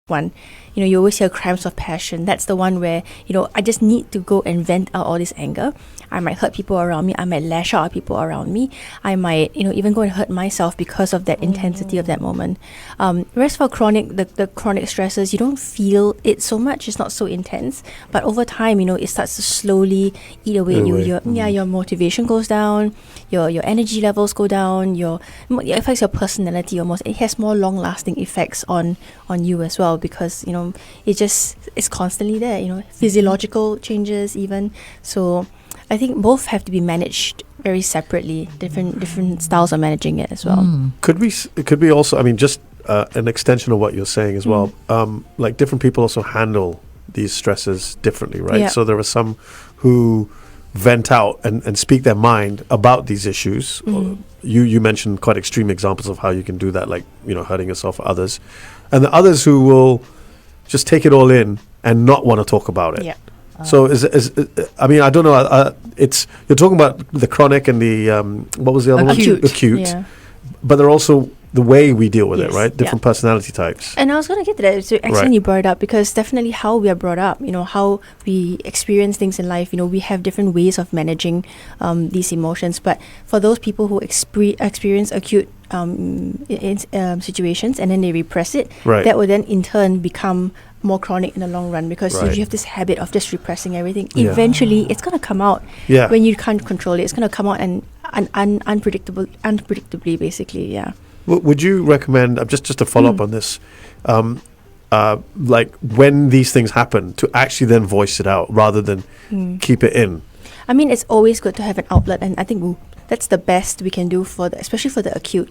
one. You always hear crimes of passion. That's the one where, I just need to go and vent out all this anger. I might hurt people around me. I might lash out at people around me. I might, even go and hurt myself because of that intensity of that moment. Whereas for chronic, the chronic stresses, you don't feel it so much. It's not so intense. But over time, it starts to slowly eat away at you. Your motivation goes down. Your energy levels go down. It affects your personality almost. It has more long-lasting effects on you as well, because it's constantly there. Physiological changes even. So I think both have to be managed very separately. Different styles of managing it as well. Could we also? I mean, just an extension of what you're saying as well. Like different people also handle these stresses differently, right? Yeah. So there are some who vent out and speak their mind about these issues. You mentioned quite extreme examples of how you can do that, like hurting yourself or others, and the others who will just take it all in and not want to talk about it. Yeah. So I mean, I don't know. You're talking about the chronic and the what was the other Acute. one? Acute. Yeah. But they're also the way we deal with it, Yes, right? Different personality types. And I was going to get to that. So excellent you brought it up, because definitely how we are brought up, how we experience things in life, we have different ways of managing these emotions. But for those people who experience acute situations and then they repress it, that will then in turn become more chronic in the long run, because if you have this habit of just repressing everything, eventually it's going to come out when you can't control it. It's going to come out and unpredictably, basically. Yeah. Would you recommend, just to follow up on this, like when these things happen, to actually then voice it out rather than keep it in? I mean, it's always good to have an outlet, and I think that's the best we can do especially for the acute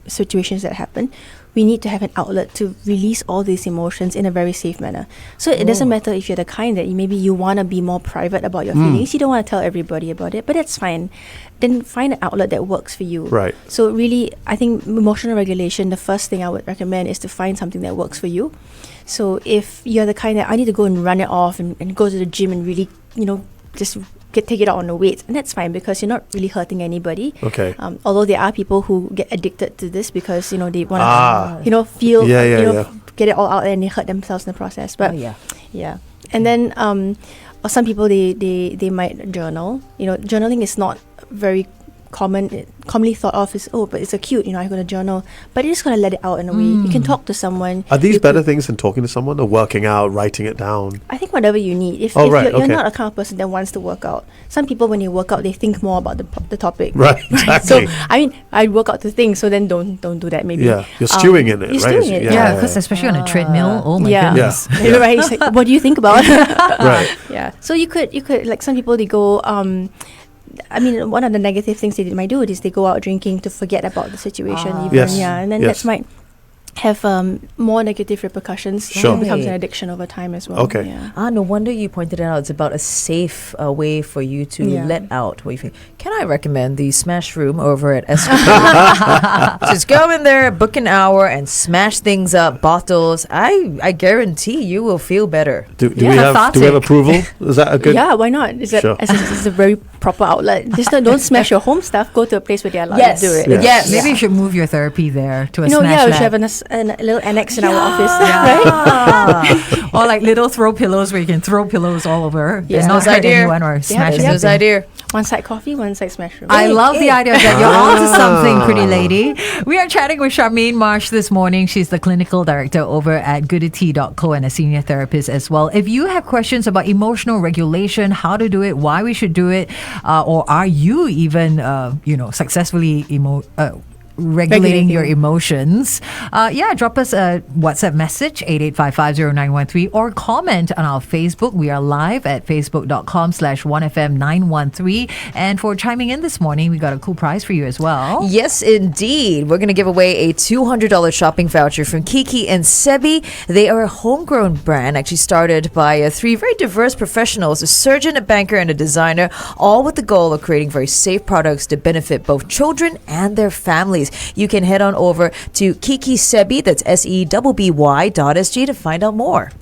situations that happen. We need to have an outlet to release all these emotions in a very safe manner. So it doesn't matter if you're the kind that maybe you want to be more private about your feelings. You don't want to tell everybody about it, but that's fine. Then find an outlet that works for you. Right. So really, I think emotional regulation, the first thing I would recommend is to find something that works for you. So if you're the kind that I need to go and run it off and go to the gym and really, just take it out on the weights, and that's fine, because you're not really hurting anybody. Okay. Although there are people who get addicted to this because they want to feel get it all out and they hurt themselves in the process. But and then or some people they might journal. Journaling is not very commonly thought of as, but it's acute, I'm going to journal, but you're just going to let it out in a way. You can talk to someone. Are these better things than talking to someone, or working out, writing it down? I think whatever you need. If you're not a kind of person that wants to work out, some people when they work out, they think more about the topic. Right, exactly. So, I mean, I work out to think, so then don't do that maybe. Yeah, you're stewing in it, you're right? Stewing it, yeah, because especially on a treadmill, oh my goodness. Yeah. Right, it's like, what do you think about? Right. Yeah. So you could like some people, they go, I mean, one of the negative things they might do is they go out drinking to forget about the situation. And then that might have more negative repercussions. Sure. It becomes an addiction over time as well. Okay. Yeah. No wonder you pointed it out. It's about a safe way for you to let out what you feel. Can I recommend the Smash Room over at Escobar? Just go in there, book an hour, and smash things up, bottles. I guarantee you will feel better. Do we have approval? Is that a good? Yeah, why not? Is that it's a very proper outlet. Just don't smash your home stuff. Go to a place where they're allowed to do it. Yes. Maybe you should move your therapy there to a smash lab. We should have a little annex in our office. Right? Or like little throw pillows where you can throw pillows all over. Yeah. Not hurt anyone or smash anything. Idea. One side coffee, one side Smash Room. I love the idea that you're onto something, pretty lady. We are chatting with Charmaine Marsh this morning. She's the clinical director over at Goodity Co and a senior therapist as well. If you have questions about emotional regulation, how to do it, why we should do it, or are you even, successfully regulating your emotions, drop us a WhatsApp message 88550913 or comment on our Facebook. We are live at facebook.com/1FM913. And for chiming in this morning, we got a cool prize for you as well. Yes, indeed. We're going to give away a $200 shopping voucher from Kiki and Sebi. They are a homegrown brand, actually started by three very diverse professionals, a surgeon, a banker, and a designer, all with the goal of creating very safe products to benefit both children and their families. You can head on over to Kiki Sebi, that's SEBBY.SG, to find out more.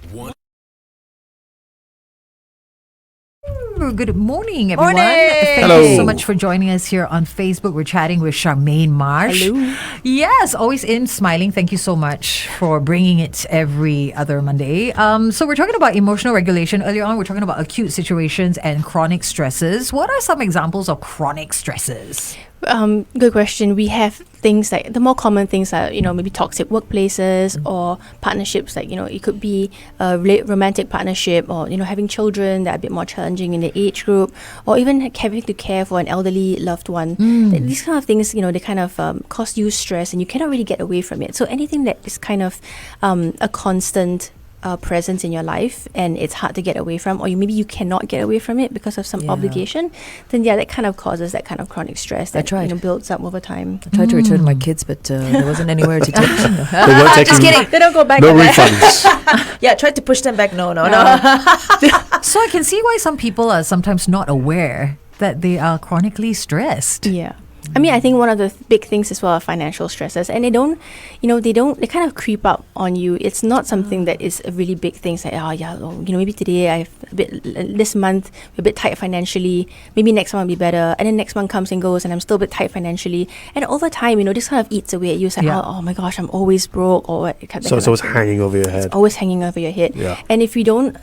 Good morning, everyone. Morning. Thank Hello. you so much for joining us here on Facebook. We're chatting with Charmaine Marsh. Hello. Yes, always in smiling. Thank you so much for bringing it every other Monday. So we're talking about emotional regulation. Earlier on, we're talking about acute situations and chronic stresses. What are some examples of chronic stresses? Good question. We have things like the more common things are, maybe toxic workplaces or partnerships. Like, it could be a romantic partnership or, having children that are a bit more challenging in the age group, or even having to care for an elderly loved one. These kind of things, they kind of cause you stress and you cannot really get away from it. So anything that is kind of a constant presence in your life and it's hard to get away from, or maybe you cannot get away from it because of some obligation, then that kind of causes that kind of chronic stress that builds up over time. I tried to return my kids, but there wasn't anywhere to take them. They weren't taking, Just kidding. They don't go back. no refunds. Yeah, I tried to push them back. No. So I can see why some people are sometimes not aware that they are chronically stressed. Yeah. I mean, I think one of the big things as well are financial stresses, and they kind of creep up on you. It's not something that is a really big thing. It's like, maybe today this month we're a bit tight financially. Maybe next month will be better, and then next month comes and goes, and I'm still a bit tight financially. And over time, this kind of eats away at you. It's like, oh my gosh, I'm always broke, or what? So it's always hanging over your head. It's always hanging over your head. Yeah. And if you don't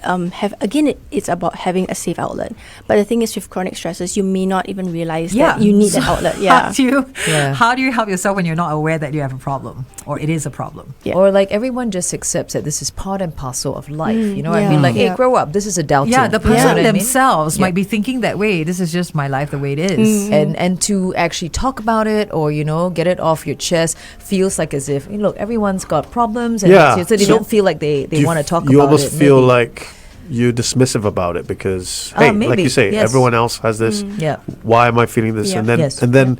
it's about having a safe outlet. But the thing is, with chronic stresses, you may not even realize that you need that outlet. Yeah. How do you help yourself when you're not aware that you have a problem or it is a problem? Yeah. Or like everyone just accepts that this is part and parcel of life. You know what I yeah. mean? Like, hey, Yeah. grow up. This is adulting. Yeah, the You know person what I mean? themselves might be thinking that way. This is just my life the way it is. And to actually talk about it or get it off your chest feels like as if look, everyone's got problems and Yeah. so they don't feel like they want to talk about it. You almost feel maybe. like you're dismissive about it because, hey, like maybe, you say, yes. everyone else has this. Yeah. Why am I feeling this? Yeah. And then,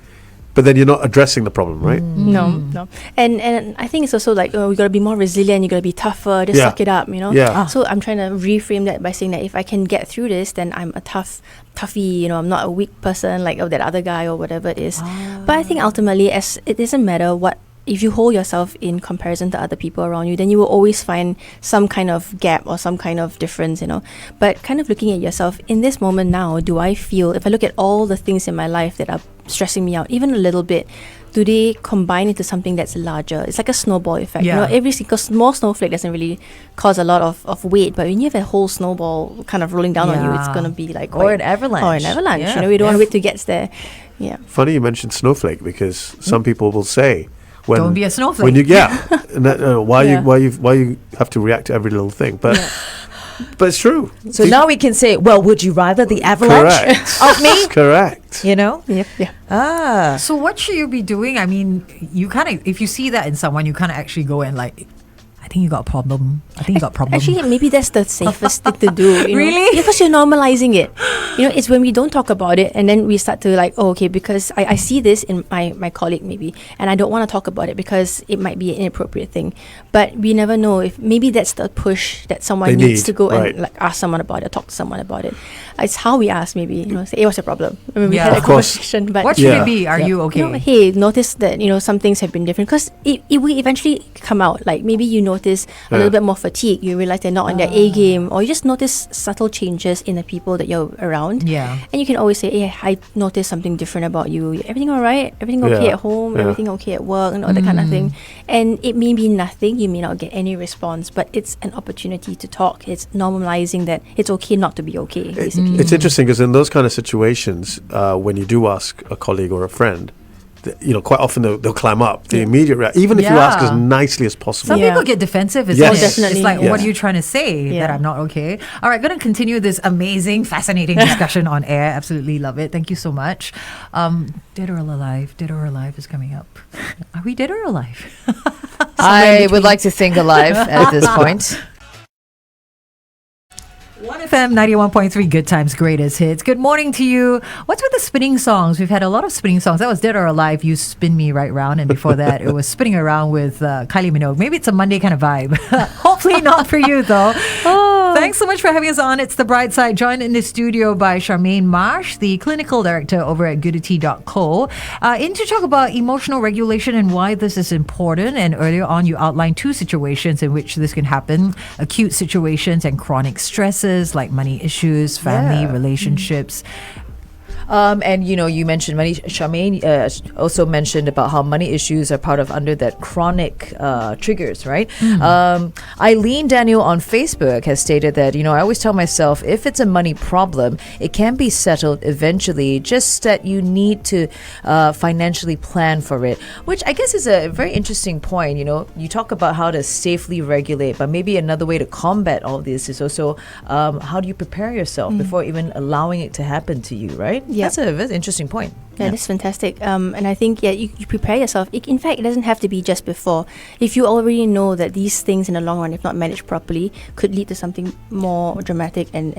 but then you're not addressing the problem, right? No. And I think it's also like, we got to be more resilient, you got to be tougher, just Yeah. suck it up, Yeah. So I'm trying to reframe that by saying that if I can get through this, then I'm a toughie, I'm not a weak person like that other guy or whatever it is. But I think ultimately, as it doesn't matter what, if you hold yourself in comparison to other people around you, then you will always find some kind of gap or some kind of difference, But kind of looking at yourself, in this moment now, do I feel, if I look at all the things in my life that are stressing me out, even a little bit, do they combine into something that's larger? It's like a snowball effect. Yeah. Every single small snowflake doesn't really cause a lot of weight, but when you have a whole snowball kind of rolling down on you, it's Yeah. going to be like Or an avalanche. Or an avalanche. Yeah. We don't want to wait till it gets there. Yeah. Funny you mentioned snowflake because some people will say, when, Don't be a snowflake. When you and that, why you have to react to every little thing, but it's true. So now we can say, well, would you rather the avalanche Correct. of me? Correct. Yeah. So what should you be doing? I mean, you kind of, if you see that in someone, you kind of actually go and like, I think you got a problem. I think you got a problem. Actually, maybe that's the safest thing to do. Really? Because you're normalizing it. It's when we don't talk about it and then we start to like, okay, because I see this in my colleague maybe, and I don't want to talk about it because it might be an inappropriate thing. But we never know if maybe that's the push that someone They needs need, to go right. and like ask someone about it, talk to someone about it. It's how we ask maybe, say, hey, what's your problem? I mean, we Yeah. had a Of course. conversation, but What should Yeah. it be? Are you okay? hey, notice that some things have been different because it will eventually come out. Like maybe you notice a little bit more fatigue. You realize they're not on their A game, or you just notice subtle changes in the people that you're around. Yeah. And you can always say, hey, I noticed something different about you. Everything all right? Everything okay Yeah. at home? Yeah. Everything okay at work? And all that kind of thing. And it may be nothing. You may not get any response, but it's an opportunity to talk. It's normalizing that it's okay not to be okay, basically. It's interesting because in those kind of situations, when you do ask a colleague or a friend, quite often they'll climb up. The immediate reaction, even if you ask as Yeah. nicely as possible. Some Yeah. people get defensive, isn't Yes. it? Definitely. It's like, Yes. what are you trying to say? Yeah. That I'm not okay? All right, going to continue this amazing, fascinating discussion on air. Absolutely love it. Thank you so much. Dead or Alive? Dead or Alive is coming up. Are we dead or alive? I would like to think alive at this point. 1FM 91.3 Good Times Greatest Hits. Good morning to you. What's with the spinning songs? We've had a lot of spinning songs. That was Dead or Alive, You Spin Me Right Round. And before that, it was Spinning Around with Kylie Minogue. Maybe it's a Monday kind of vibe. Hopefully not for you, though. Thanks so much for having us on. It's The Brightside, joined in the studio by Charmaine Marsh, the clinical director over at Goodity Co. In to talk about emotional regulation and why this is important. And earlier on, you outlined two situations in which this can happen: acute situations and chronic stresses. like money issues, family, Yeah. relationships. And you mentioned money. Charmaine also mentioned about how money issues are part of under that chronic triggers, right? Eileen Daniel on Facebook has stated that I always tell myself if it's a money problem, it can be settled eventually. Just that you need to financially plan for it, which I guess is a very interesting point. You talk about how to safely regulate, but maybe another way to combat all this is also how do you prepare yourself before even allowing it to happen to you, right? Yeah. That's a very interesting point. Yeah, that's fantastic. And I think, you prepare yourself. In fact, it doesn't have to be just before. If you already know that these things in the long run, if not managed properly, could lead to something more dramatic and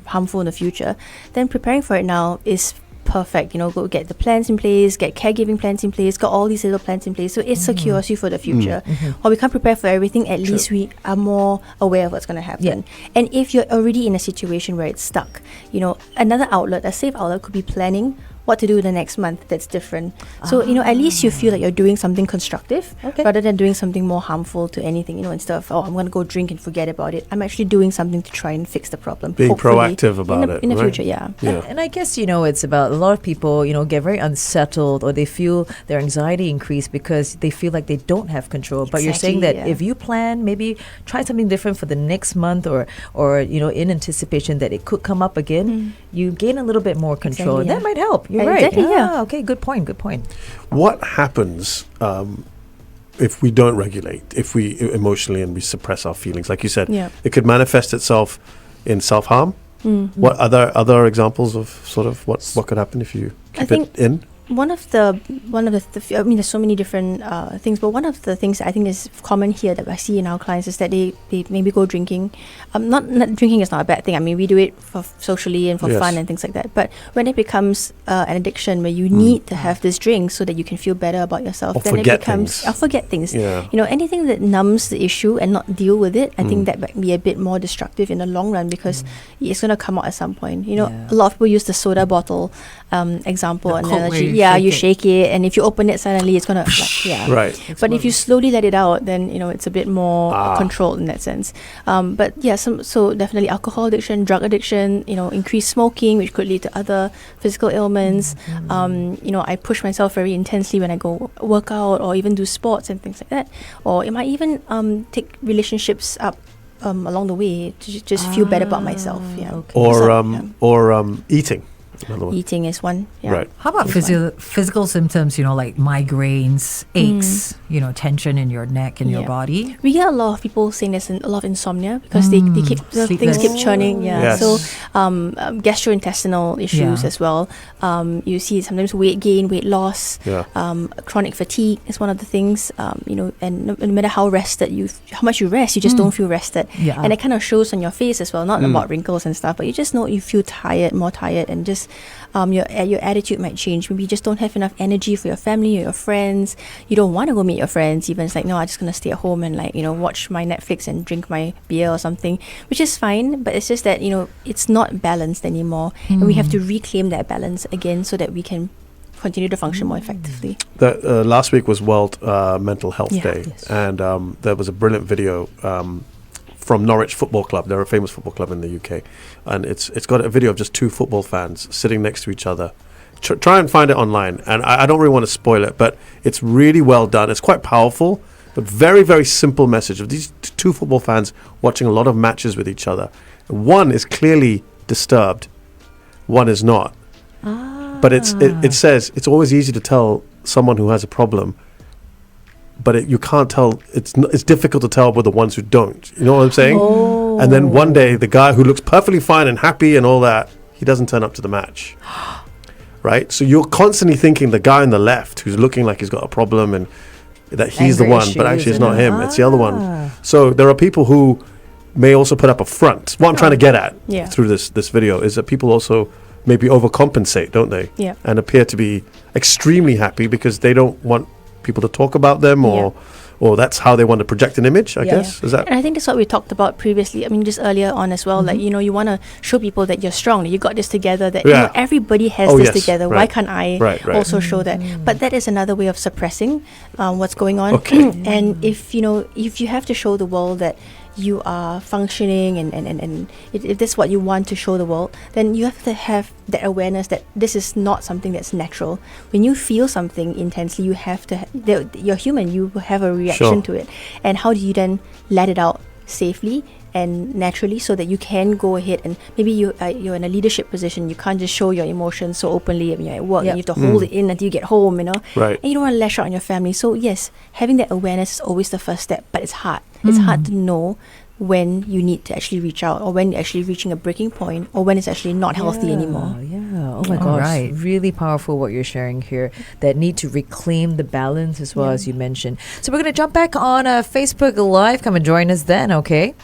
harmful in the future, then preparing for it now is perfect. Go get the plans in place, get caregiving plans in place, got all these little plans in place, so it secures you for the future. While we can't prepare for everything, at least we are more aware of what's going to happen. And if you're already in a situation where it's stuck, another outlet, a safe outlet, could be planning what to do the next month that's different. So, at least you feel like you're doing something constructive rather than doing something more harmful to anything, instead of, I'm going to go drink and forget about it. I'm actually doing something to try and fix the problem. Being hopefully, proactive about it. In the right? future, yeah. And I guess, it's about a lot of people, get very unsettled or they feel their anxiety increase because they feel like they don't have control. But you're saying that Exactly, if you plan, maybe try something different for the next month or in anticipation that it could come up again, you gain a little bit more control. Exactly, That might help. You're Exactly, right. yeah. Okay, good point. What happens if we don't regulate, if we emotionally and we suppress our feelings? Like you said, it could manifest itself in self-harm. What other examples of sort of what could happen if you keep it in? One of the there's so many different things, but one of the things that I think is common here that I see in our clients is that they maybe go drinking. Not drinking is not a bad thing. I mean, we do it for socially and for fun and things like that. But when it becomes an addiction where you need to have this drink so that you can feel better about yourself, then it becomes forget things. Yeah. Anything that numbs the issue and not deal with it, I think that might be a bit more destructive in the long run because it's going to come out at some point. A lot of people use the soda bottle example analogy. You shake it, and if you open it suddenly, it's gonna Right. But if you slowly let it out, then it's a bit more controlled in that sense. But so definitely alcohol addiction, drug addiction, increased smoking, which could lead to other physical ailments. I push myself very intensely when I go work out or even do sports and things like that. Or it might even take relationships up along the way to just feel better about myself. Or eating. Eating is one. Right. How about physical symptoms, like migraines, aches, tension in your neck and your body? We get a lot of people saying there's a lot of insomnia because they keep things keep churning. Yes. So gastrointestinal issues as well. You see sometimes weight gain, weight loss. Chronic fatigue is one of the things. And no matter how much you rest, you just don't feel rested. And it kind of shows on your face as well. Not about wrinkles and stuff, but you just know you feel more tired, and just your attitude might change. Maybe you just don't have enough energy for your family or your friends. You don't want to go meet your friends even. It's like, no, I'm just going to stay at home and watch my Netflix and drink my beer or something, which is fine, but it's just that it's not balanced anymore, and we have to reclaim that balance again so that we can continue to function more effectively. Last week was World Mental Health Day, and there was a brilliant video from Norwich Football Club. They're a famous football club in the UK, and it's got a video of just two football fans sitting next to each other. Try and find it online, and I don't really want to spoil it, but it's really well done. It's quite powerful, but very, very simple message of these two football fans watching a lot of matches with each other. One is clearly disturbed, one is not. But it says it's always easy to tell someone who has a problem, but you can't tell. It's difficult to tell with the ones who don't. You know what I'm saying? And then one day, the guy who looks perfectly fine and happy and all that, he doesn't turn up to the match. Right? So you're constantly thinking the guy on the left who's looking like he's got a problem and that he's the one, but actually it's not him. It's the other one. So there are people who may also put up a front. What I'm trying to get at through this video is that people also maybe overcompensate, don't they? Yeah. And appear to be extremely happy because they don't want people to talk about them, or that's how they want to project an image, I guess. Is that? And I think that's what we talked about previously. I mean, just earlier on as well. Like, you want to show people that you're strong, that you got this together, that everybody has this together. Why can't I also show that? But that is another way of suppressing what's going on. And if you have to show the world that you are functioning and if this is what you want to show the world, then you have to have that awareness that this is not something that's natural. When you feel something intensely, you have to you're human, you will have a reaction to it. And how do you then let it out safely and naturally, so that you can go ahead and maybe you're in a leadership position, you can't just show your emotions so openly when you're at work, and you have to hold it in until you get home, Right. And you don't want to lash out on your family. So yes, having that awareness is always the first step, but it's hard. It's hard to know when you need to actually reach out, or when you're actually reaching a breaking point, or when it's actually not healthy anymore. Yeah. Oh my All gosh. right. Really powerful what you're sharing here. That need to reclaim the balance as well, as you mentioned. So we're going to jump back on Facebook Live. Come and join us then, okay?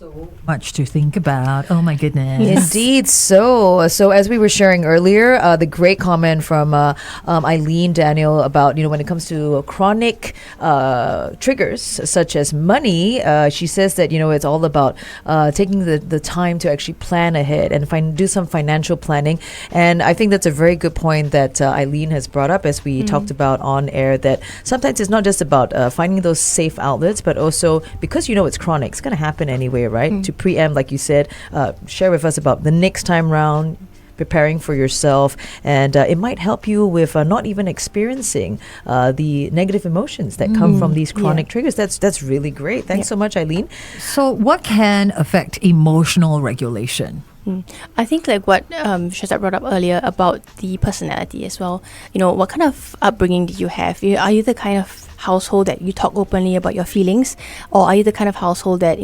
So much to think about. Oh my goodness. Indeed. So as we were sharing earlier, the great comment from Eileen Daniel about, when it comes to chronic triggers such as money, she says that, it's all about taking the time to actually plan ahead and do some financial planning. And I think that's a very good point that Eileen has brought up as we talked about on air, that sometimes it's not just about finding those safe outlets, but also because it's chronic, it's going to happen anyway, right? To preempt, like you said, share with us about the next time round, preparing for yourself, and it might help you with not even experiencing the negative emotions that come from these chronic triggers. That's really great. Thanks so much, Eileen. So what can affect emotional regulation? I think like what Shehzad brought up earlier about the personality as well. What kind of upbringing do you have? Are you the kind of household that you talk openly about your feelings, or are you the kind of household that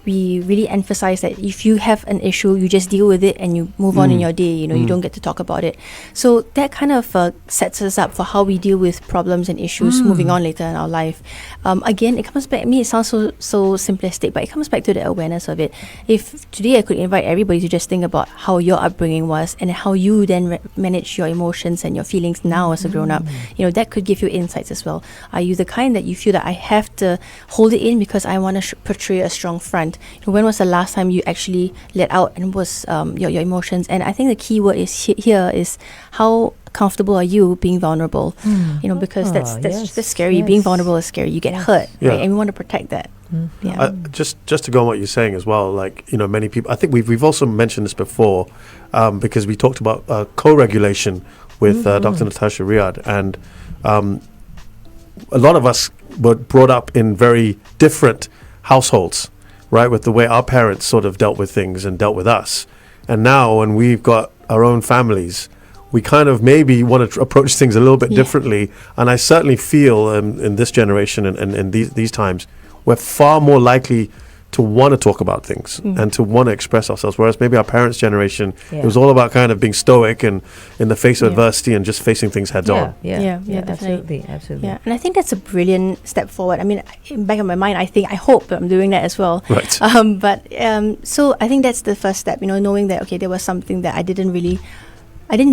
we really emphasize that if you have an issue, you just deal with it and you move on in your day, you don't get to talk about it. So that kind of sets us up for how we deal with problems and issues moving on later in our life. Again, it comes back, it sounds so simplistic, but it comes back to the awareness of it. If today I could invite everybody to just think about how your upbringing was and how you then manage your emotions and your feelings now as a grown-up, that could give you insights as well. Are you the kind that you feel that I have to hold it in because I want to portray a strong front? When was the last time you actually let out and was your emotions? And I think the key word is here is how comfortable are you being vulnerable? Because that's scary. Yes. Being vulnerable is scary. You get hurt, Yeah. right? And we want to protect that. Just to go on what you're saying as well, like many people. I think we've also mentioned this before, because we talked about co-regulation with Dr. Natasha Riyad, and a lot of us were brought up in very different households, right? With the way our parents sort of dealt with things and dealt with us, and now when we've got our own families, we kind of maybe want to approach things a little bit differently. And I certainly feel in this generation and these times, we're far more likely to want to talk about things and to want to express ourselves. Whereas maybe our parents' generation, it was all about kind of being stoic and in the face of adversity and just facing things heads on. Yeah, definitely. Absolutely. Yeah, and I think that's a brilliant step forward. I mean, in back of my mind, I hope that I'm doing that as well. Right. So I think that's the first step. Knowing that there was something that I didn't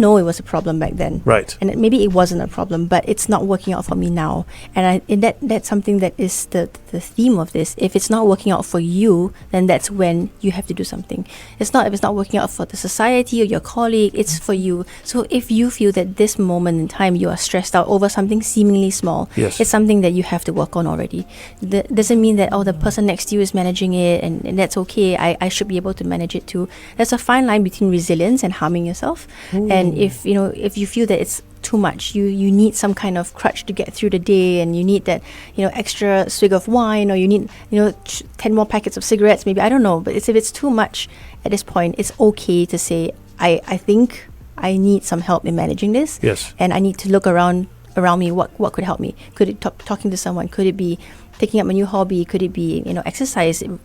know it was a problem back then. Right. And maybe it wasn't a problem, but it's not working out for me now. And that's something that is the theme of this. If it's not working out for you, then that's when you have to do something. If it's not working out for the society or your colleague, it's for you. So if you feel that this moment in time you are stressed out over something seemingly small, it's something that you have to work on already. That doesn't mean that the person next to you is managing it and that's okay. I should be able to manage it too. There's a fine line between resilience and harming yourself. And if you feel that it's too much, you need some kind of crutch to get through the day, and you need that extra swig of wine, or you need 10 more packets of cigarettes, maybe, I don't know, but if it's too much at this point, it's okay to say I think I need some help in managing this. Yes. And I need to look around me. What could help me? Could it talking to someone? Could it be taking up a new hobby? Could it be exercise in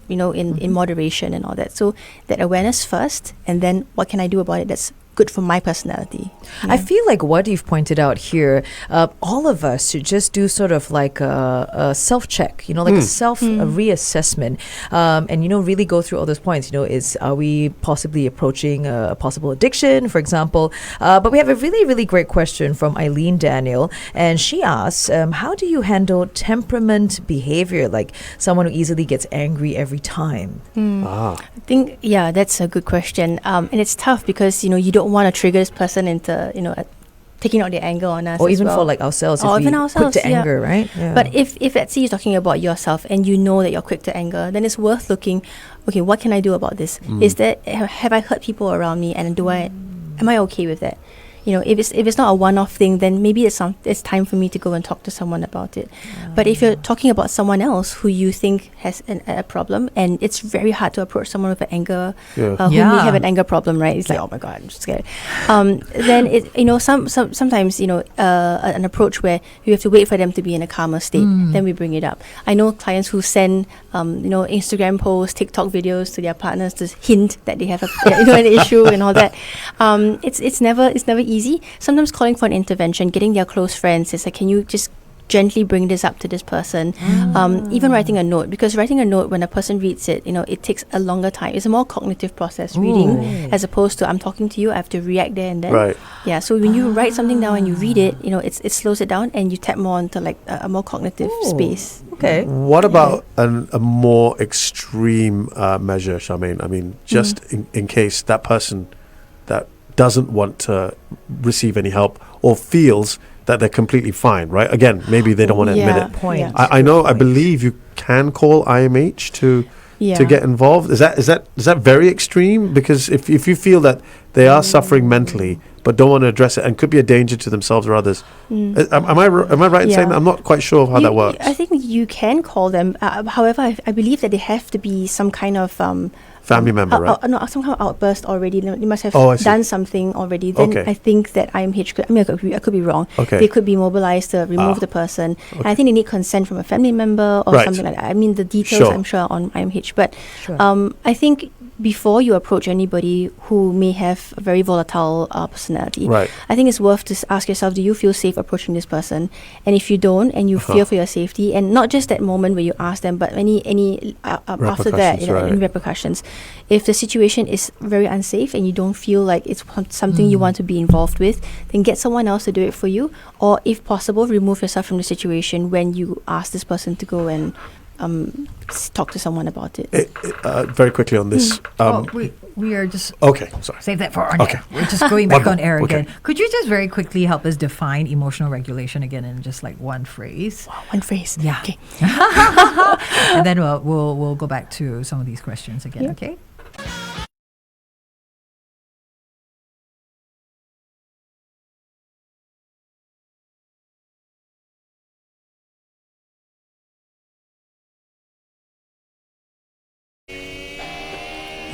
moderation and all that? So that awareness first, and then what can I do about it that's good for my personality. I feel like what you've pointed out here, all of us should just do sort of like a self-check, like a self-reassessment, and really go through all those points. Are we possibly approaching a possible addiction, for example? But we have a really, really great question from Eileen Daniel, and she asks, how do you handle temperament behavior, like someone who easily gets angry every time? I think, that's a good question. And it's tough because, you don't want to trigger this person into, taking out their anger on us, Or as even well. for like ourselves, Or if even we ourselves, quick to yeah. anger, right? Yeah. But if let's say you're talking about yourself and you know that you're quick to anger, then it's worth looking, okay, what can I do about this? Is that, have I hurt people around me, and am I okay with that? You know, if it's not a one-off thing, then maybe it's time for me to go and talk to someone about it. But if you're talking about someone else who you think has a problem, and it's very hard to approach someone with an anger, who may Yeah. have an anger problem, right? It's like, oh my God, I'm scared. Then sometimes an approach where you have to wait for them to be in a calmer state, then we bring it up. I know clients who send Instagram posts, TikTok videos to their partners to hint that they have an issue and all that. It's never easy. Sometimes calling for an intervention, getting their close friends, is like, can you just gently bring this up to this person? Even writing a note, because writing a note, when a person reads it, it takes a longer time. It's a more cognitive process reading, as opposed to I'm talking to you, I have to react there and then. Right. Yeah. So when you write something down and you read it, it slows it down, and you tap more into like a more cognitive space. Okay. What about a more extreme measure, Charmaine? I mean, just in case that person that doesn't want to receive any help or feels that they're completely fine, right? Again, maybe they don't want to admit it. Point. Yeah. I know. I believe you can call IMH to get involved. Is that very extreme? Because if you feel that they are suffering mentally but don't want to address it and could be a danger to themselves or others, am I right in saying that? I'm not quite sure of how that works. I think you can call them. However, I believe that they have to be some kind of Family member, right? No, some kind of outburst already. They must have I see. done something already. Then Okay. I think that IMH could. I mean, I could be wrong. Okay. They could be mobilized to remove the person. And I think they need consent from a family member or Right. something like that. I mean, the details Sure. I'm sure on IMH, but Sure. I think before you approach anybody who may have a very volatile personality, Right. I think it's worth to ask yourself: do you feel safe approaching this person? And if you don't, and you fear for your safety, and not just that moment where you ask them, but any after that, Repercussions, right. any repercussions. If the situation is very unsafe and you don't feel like it's something you want to be involved with, then get someone else to do it for you, or if possible, remove yourself from the situation when you ask this person to go and talk to someone about it. Very quickly on this. We are just Okay, sorry. save that for our Okay. We're just going back One on air more. Okay. again. Could you just very quickly help us define emotional regulation again in just like one phrase? One phrase. Yeah. Okay. And then we'll go back to some of these questions again. Yeah. Okay.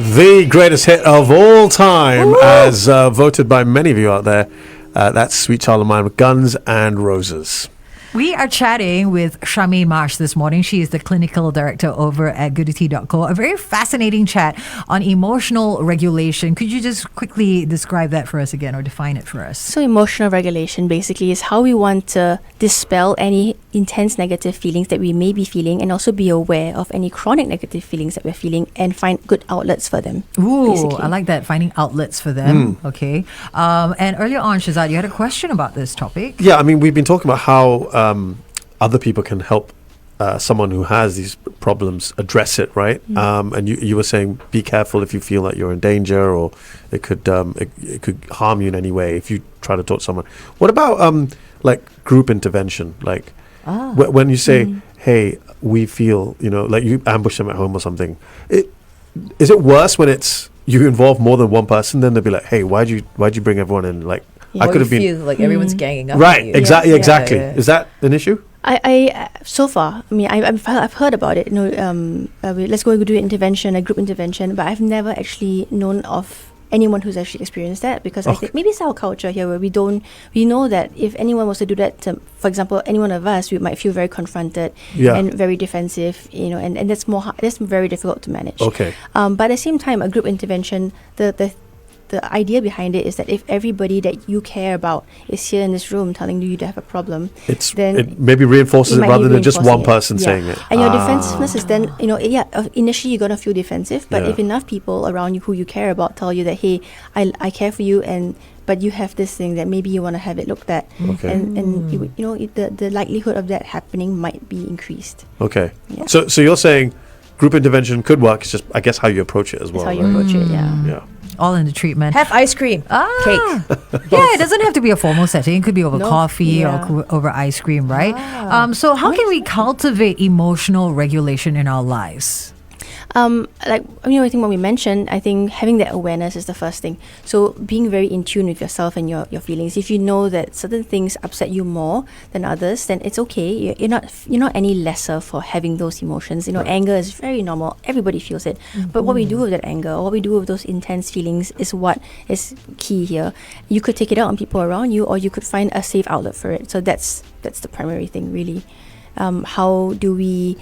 The greatest hit of all time, as voted by many of you out there. That's Sweet Child of Mine with Guns and Roses. We are chatting with Charmaine Marsh this morning. She is the clinical director over at Goodity Co. A very fascinating chat on emotional regulation. Could you just quickly describe that for us again, or define it for us? So emotional regulation basically is how we want to dispel any intense negative feelings that we may be feeling, and also be aware of any chronic negative feelings that we're feeling and find good outlets for them. Ooh, basically. I like that, finding outlets for them. Okay. And earlier on, Shehzad, you had a question about this topic. Yeah, I mean, we've been talking about how other people can help someone who has these problems address it, right? And you were saying, be careful if you feel that you're in danger, or it could harm you in any way if you try to talk to someone. What about like group intervention? Like when you say, hey, we feel, like you ambush them at home or something. Is it worse when it's you involve more than one person? Then they'll be like, hey, why'd you bring everyone in? Like, I could have been feel like everyone's ganging up on right. you. Exactly. Yeah. Exactly. Yeah. Is that an issue? I so far, I mean, I've heard about it. Let's go do intervention, a group intervention, but I've never actually known of anyone who's actually experienced that, because I think maybe it's our culture here where we know that if anyone was to do that to, for example, any one of us, we might feel very confronted and very defensive, and that's very difficult to manage. Okay. But at the same time, a group intervention, the idea behind it is that if everybody that you care about is here in this room telling you have a problem, then it maybe reinforces it might rather be than just one reinforcing it. person Yeah. saying it. And your defensiveness is then, initially you're going to feel defensive, but if enough people around you who you care about tell you that, hey, I care for you, but you have this thing that maybe you want to have it looked at, Okay. and the likelihood of that happening might be increased. Okay. Yeah. So you're saying group intervention could work. It's just, I guess, how you approach it as well. That's how you right? approach it, yeah. Yeah. all in the treatment. Have ice cream, cake. Yeah, it doesn't have to be a formal setting. It could be over No. coffee Yeah. or over ice cream, right? So how can we cultivate emotional regulation in our lives? Like, I think what we mentioned, I think having that awareness is the first thing. So being very in tune with yourself and your feelings. If you know that certain things upset you more than others, then it's okay. You're not any lesser for having those emotions. Anger is very normal. Everybody feels it. But what we do with that anger, or what we do with those intense feelings, is what is key here. You could take it out on people around you, or you could find a safe outlet for it. So that's the primary thing, really. How do we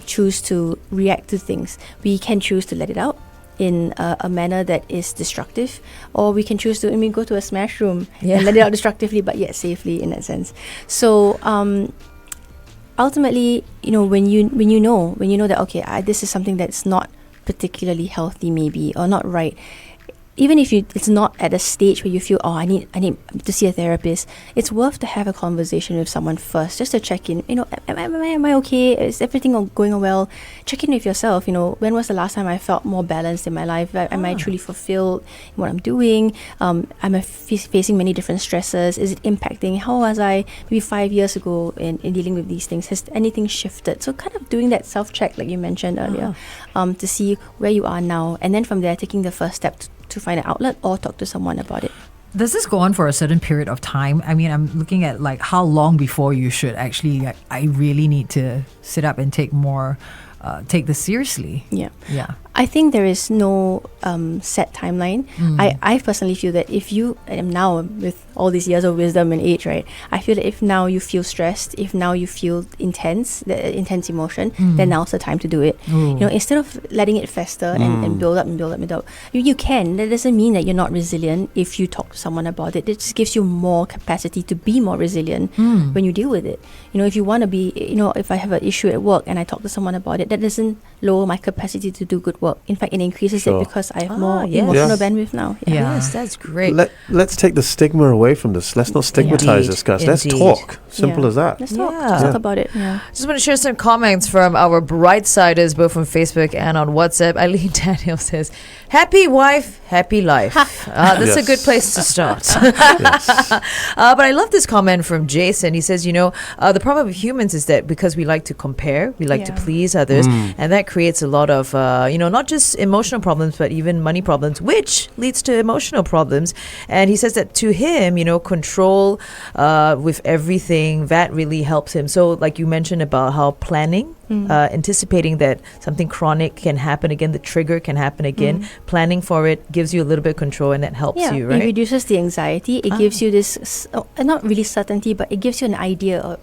choose to react to things? We can choose to let it out in a manner that is destructive, or we can choose to go to a smash room and let it out destructively, but yet safely in that sense. So ultimately, when you know that, okay, this is something that's not particularly healthy, maybe, or not right. Even if it's not at a stage where you feel, I need to see a therapist, it's worth to have a conversation with someone first, just to check in. Am I okay? Is everything going well? Check in with yourself. When was the last time I felt more balanced in my life? Am I truly fulfilled in what I'm doing? Am I facing many different stresses? Is it impacting? How was I maybe 5 years ago in dealing with these things? Has anything shifted? So kind of doing that self-check, like you mentioned earlier, to see where you are now, and then from there taking the first step to find an outlet or talk to someone about it. Does this go on for a certain period of time? I mean, I'm looking at like how long before you should actually, I really need to sit up and take this seriously. Yeah. I think there is no set timeline. I personally feel that if you, and now with all these years of wisdom and age, right, I feel that if now you feel stressed, if now you feel intense emotion, then now's the time to do it. Instead of letting it fester and build up, you can. That doesn't mean that you're not resilient if you talk to someone about it. It just gives you more capacity to be more resilient when you deal with it. If you want to be, if I have an issue at work and I talk to someone about it, that doesn't lower my capacity to do good work. In fact, it increases it because I have more emotional bandwidth now. Yes, that's great. Let's take the stigma away from this. Let's not stigmatize this, guys. Let's talk. Simple as that. Let's talk. Let's talk about it. Yeah. Just want to share some comments from our Brightsiders, both from Facebook and on WhatsApp. Eileen Daniel says, "Happy wife, happy life." That's a good place to start. But I love this comment from Jason. He says, the problem with humans is that because we like to compare, we like to please others, and that creates a lot of, not just emotional problems, but even money problems, which leads to emotional problems. And he says that to him, control with everything, that really helps him. So like you mentioned about how planning, anticipating that something chronic can happen again, the trigger can happen again, planning for it gives you a little bit of control, and that helps you, right? It reduces the anxiety. It gives you this, not really certainty, but it gives you an idea of,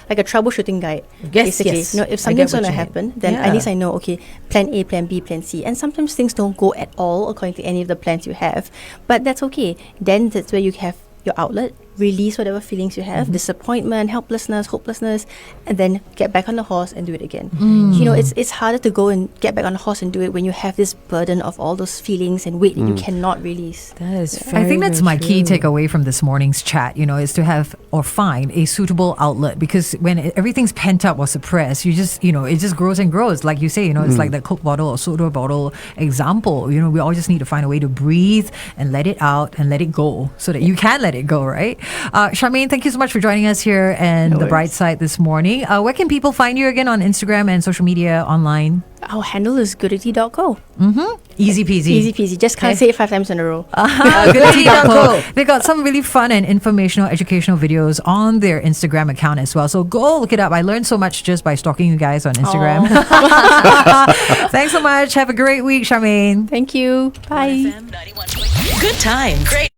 like a troubleshooting guide. Basically. If something's going to happen, then at least I know, okay, plan A, plan B, plan C. And sometimes things don't go at all according to any of the plans you have, but that's okay. Then that's where you have your outlet, release whatever feelings you have, disappointment, helplessness, hopelessness, and then get back on the horse and do it again. It's harder to go and get back on the horse and do it when you have this burden of all those feelings and weight that you cannot release. That is I think that's my key takeaway from this morning's chat, is to have or find a suitable outlet, because when everything's pent up or suppressed, you just, it just grows and grows. Like you say, it's like the Coke bottle or soda bottle example. We all just need to find a way to breathe and let it out and let it go so that you can let it go, right? Charmaine, thank you so much for joining us here and the Brightside this morning. Where can people find you again on Instagram and social media online? Our handle is Goodity Co. Easy peasy. Easy peasy. Just can't say it 5 times in a row. Goodity Co. They got some really fun and informational, educational videos on their Instagram account as well. So go look it up. I learned so much just by stalking you guys on Instagram. Thanks so much. Have a great week, Charmaine. Thank you. Bye. Good times. Great.